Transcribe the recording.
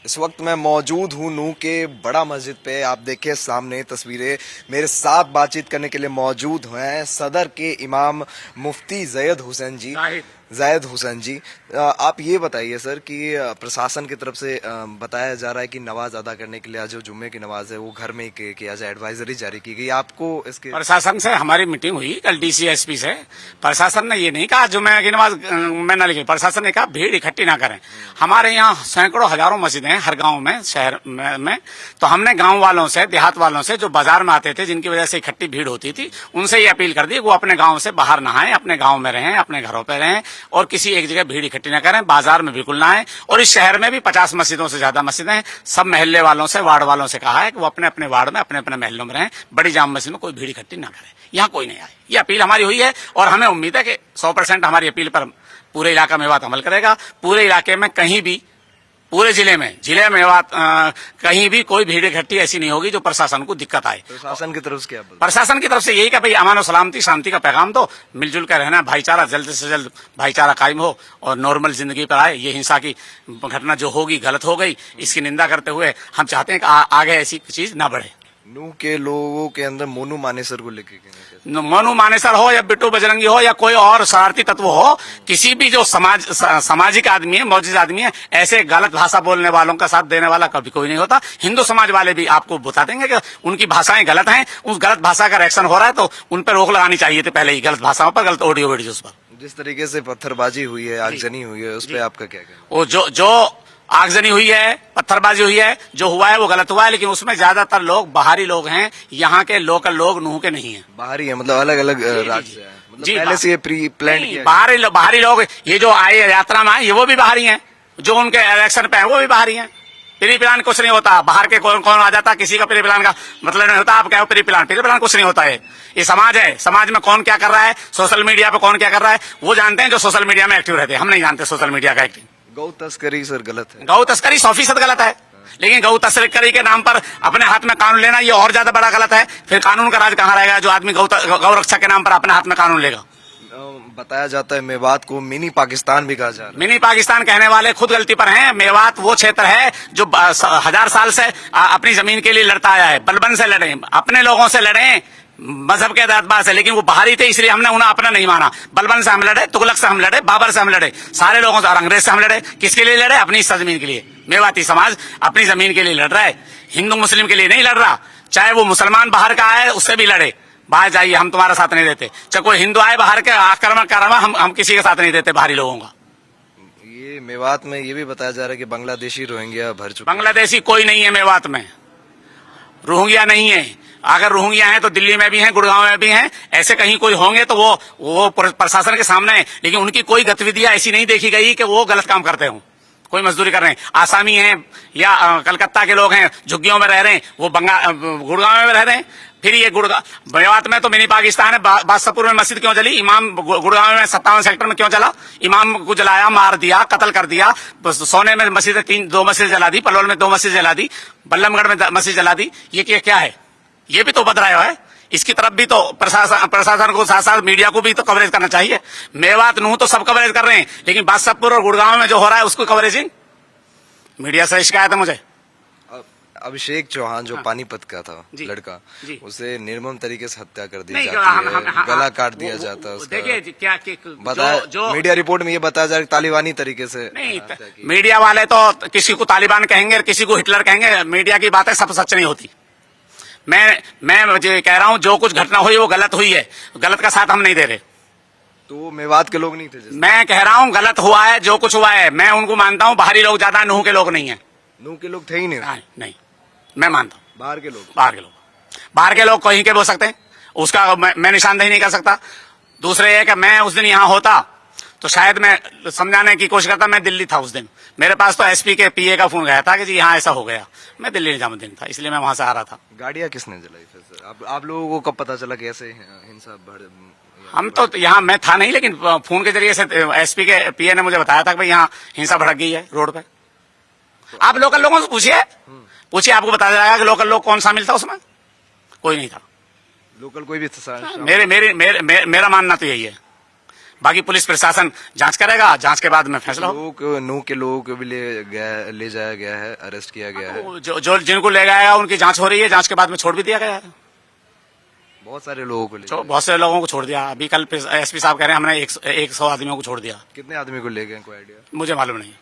इस वक्त मैं मौजूद हूँ नूह के बड़ा मस्जिद पे। आप देखिए सामने तस्वीरें। मेरे साथ बातचीत करने के लिए मौजूद हैं सदर के इमाम मुफ्ती जायद हुसैन जी। आप ये बताइए सर कि प्रशासन की तरफ से बताया जा रहा है कि नमाज अदा करने के लिए आज जो जुम्मे की नमाज है वो घर में ही किया जाए, एडवाइजरी जारी की गई। आपको इसके प्रशासन से हमारी मीटिंग हुई कल डीसीएसपी से। प्रशासन ने ये नहीं कहा जुम्मे की नमाज में न लिखे, प्रशासन ने कहा भीड़ इकट्ठी ना करें। हमारे यहाँ सैकड़ों हजारों मस्जिदें हैं हर गांव में, शहर में। तो हमने गांव वालों से, देहात वालों से जो बाजार में आते थे, जिनकी वजह से इकट्ठी भीड़ होती थी, उनसे ये अपील कर दी वो अपने गांव से बाहर ना आए, अपने गांव में रहें, अपने घरों पर रहें और किसी एक जगह भीड़ इकट्ठी न करें, बाजार में बिल्कुल ना आए। और इस शहर में भी 50 मस्जिदों से ज्यादा मस्जिदें हैं। सब महल्ले वालों से, वार्ड वालों से कहा है कि वो अपने अपने वार्ड में, अपने अपने महल्लों में रहें, बड़ी जाम मस्जिद में कोई भीड़ इकट्ठी ना करे, यहाँ कोई नहीं आए। ये अपील हमारी हुई है और हमें उम्मीद है कि 100% हमारी अपील पर पूरे इलाका मेवात अमल करेगा। पूरे इलाके में कहीं भी, पूरे जिले मेवात कहीं भी कोई भीड़ इकट्ठी ऐसी नहीं होगी जो प्रशासन को दिक्कत आए। प्रशासन की तरफ से क्या बोलते? प्रशासन की तरफ से यही कि भाई अमान और सलामती, शांति का पैगाम दो, मिलजुल कर रहना, भाईचारा जल्द से जल्द भाईचारा कायम हो और नॉर्मल जिंदगी पर आए। ये हिंसा की घटना जो होगी गलत हो गई, इसकी निंदा करते हुए हम चाहते हैं कि आगे ऐसी चीज ना बढ़े। नूह के लोगों के अंदर मोनू मानेसर को लेके मोनू मानेसर हो या बिट्टू बजरंगी हो या कोई और शरारती तत्व हो, किसी भी जो सामाजिक आदमी है, मौजूद आदमी है, ऐसे गलत भाषा बोलने वालों का साथ देने वाला कभी कोई नहीं होता। हिंदू समाज वाले भी आपको बता देंगे कि उनकी भाषाएं गलत हैं, उस गलत भाषा का रिएक्शन हो रहा है तो उन पर रोक लगानी चाहिए थी पहले ही, गलत भाषाओं पर, गलत ऑडियो वीडियोस पर। जिस तरीके से पत्थरबाजी हुई है, आगजनी हुई है, उस पर आपका क्या कहना? वो जो आगजनी हुई है, पत्थरबाजी हुई है, जो हुआ है वो गलत हुआ है, लेकिन उसमें ज्यादातर लोग बाहरी लोग हैं, यहाँ के लोकल लोग नूह के नहीं है। बाहरी है मतलब अलग अलग राज्य से है, मतलब पहले से ये प्री प्लान किया? बाहरी लोग ये जो आए यात्रा में आए, ये वो भी बाहरी हैं, जो उनके इलेक्शन पे है वो भी बाहरी हैं। प्री प्लान कुछ नहीं होता, बाहर के कौन कौन आ जाता, किसी का प्री प्लान का मतलब नहीं होता। आप कहो प्री प्लान कुछ नहीं होता है। ये समाज है, समाज में कौन क्या कर रहा है, सोशल मीडिया पे कौन क्या कर रहा है, वो जानते हैं जो सोशल मीडिया में एक्टिव रहते हैं। हम नहीं जानते सोशल मीडिया का एक्टिव। गौ तस्करी सर गलत है? गौ तस्करी 100% गलत है, लेकिन गौ तस्करी के नाम पर अपने हाथ में कानून लेना ये और ज्यादा बड़ा गलत है। फिर कानून का राज कहाँ रहेगा जो आदमी गौ रक्षा के नाम पर अपने हाथ में कानून लेगा? बताया जाता है मेवात को मिनी पाकिस्तान भी कहा जा रहा है। मिनी पाकिस्तान कहने वाले खुद गलती पर हैं। मेवात वो क्षेत्र है जो 1000 साल से अपनी जमीन के लिए लड़ता आया है। बलबन से लड़े, अपने लोगों से लड़े, मजहब के एतबार से, लेकिन वो बाहरी थे इसलिए हमने उन्हें अपना नहीं माना। बलबन से हम लड़े, तुगलक से हम लड़े, बाबर से हम लड़े, सारे लोगों से, और अंग्रेज से हम लड़े। किसके लिए लड़े? अपनी जमीन के लिए। मेवाती समाज अपनी जमीन के लिए लड़ रहा है, हिंदू मुस्लिम के लिए नहीं लड़ रहा। चाहे वो मुसलमान बाहर का आए उससे भी लड़े, बाहर जाइए हम तुम्हारा साथ नहीं देते। चाहे कोई हिंदू आए बाहर के आक्रमण कर रहा, हम किसी का साथ नहीं देते बाहरी लोगों का। ये मेवात में ये भी बताया जा रहा है कि बांग्लादेशी रोहिंग्या भर चुके। बांग्लादेशी कोई नहीं है मेवात में, रोहिंग्या नहीं है। अगर रोहिंग्या हैं तो दिल्ली में भी हैं, गुड़गांव में भी हैं। ऐसे कहीं कोई होंगे तो वो प्रशासन के सामने है, लेकिन उनकी कोई गतिविधियां ऐसी नहीं देखी गई कि वो गलत काम करते हों, कोई मजदूरी कर रहे हैं। आसामी हैं या कलकत्ता के लोग हैं, झुग्गियों में रह रहे हैं, वो गुड़गांव में रह रहे हैं। फिर ये मेवात में तो मिनी पाकिस्तान है। बादशाहपुर में मस्जिद क्यों जली? इमाम गुड़गांव में 57 सेक्टर में क्यों चला? इमाम को जलाया, मार दिया, कत्ल कर दिया। सोने में मस्जिद 2 मस्जिद जला दी, पलवल में 2 मस्जिद जला दी, बल्लमगढ़ में मस्जिद जला दी। ये क्या है? ये भी तो बदलाव है। इसकी तरफ भी तो प्रशासन को साथ साथ मीडिया को भी तो कवरेज करना चाहिए। मेवात नूह तो सब कवरेज कर रहे हैं, लेकिन बादशाहपुर और गुड़गांव में जो हो रहा है उसको कवरेजिंग मीडिया से शिकायत है मुझे। अभिषेक चौहान जो पानीपत का था लड़का, उसे निर्मम तरीके से हत्या कर दी जाती है, गला काट दिया जाता है उसका। देखिए क्या बताया मीडिया रिपोर्ट में ये बताया जा रहा है तालिबानी तरीके से। नहीं, मीडिया वाले तो किसी को तालिबान कहेंगे, किसी को हिटलर कहेंगे। मीडिया की बातें सब सच नहीं होती। मैं कह रहा हूँ जो कुछ घटना हुई वो गलत हुई है, गलत का साथ हम नहीं दे रहे। तो मेवात के लोग नहीं थे? मैं कह रहा हूँ गलत हुआ है, जो कुछ हुआ है मैं उनको मानता हूँ। बाहरी लोग ज्यादा, नूह के लोग नहीं है। नूह के लोग थे ही नहीं? मैं मानता हूँ बाहर के लोग कहीं के बोल सकते हैं, उसका मैं निशानदेही नहीं कर सकता। दूसरे ये कि मैं उस दिन यहाँ होता तो शायद मैं समझाने की कोशिश करता। मैं दिल्ली था उस दिन, मेरे पास तो एसपी के पीए का फोन गया था कि जी यहाँ ऐसा हो गया। मैं दिल्ली निजामुद्दीन था, इसलिए मैं वहां से आ रहा था। गाड़ियां किसने जलाई फिर सर? आप लोगों को कब पता चला कि ऐसे हिंसा बढ़? हम तो यहाँ, मैं था नहीं, लेकिन फोन के जरिए से एसपी के पीए ने मुझे बताया था कि भाई यहाँ हिंसा भड़क गई है रोड पे। आप लोकल लोगों से पूछिए, आपको बताया जाएगा कि लोकल लोग कौन शामिल था उसमें। कोई नहीं था लोकल, कोई भी था। मेरा मानना तो यही है। बाकी पुलिस प्रशासन जांच करेगा, जांच के बाद में फैसला होगा। नू के लोगों को भी ले जाया गया है, अरेस्ट किया गया है। जो जिनको ले गया उनकी जांच हो रही है, जांच के बाद में छोड़ भी दिया गया है। बहुत सारे लोगों को बहुत से लोगों को छोड़ दिया। अभी कल एसपी साहब कह रहे हैं हमने 100 आदमियों को छोड़ दिया। कितने आदमी को ले गए, कोई आइडिया? मुझे मालूम नहीं।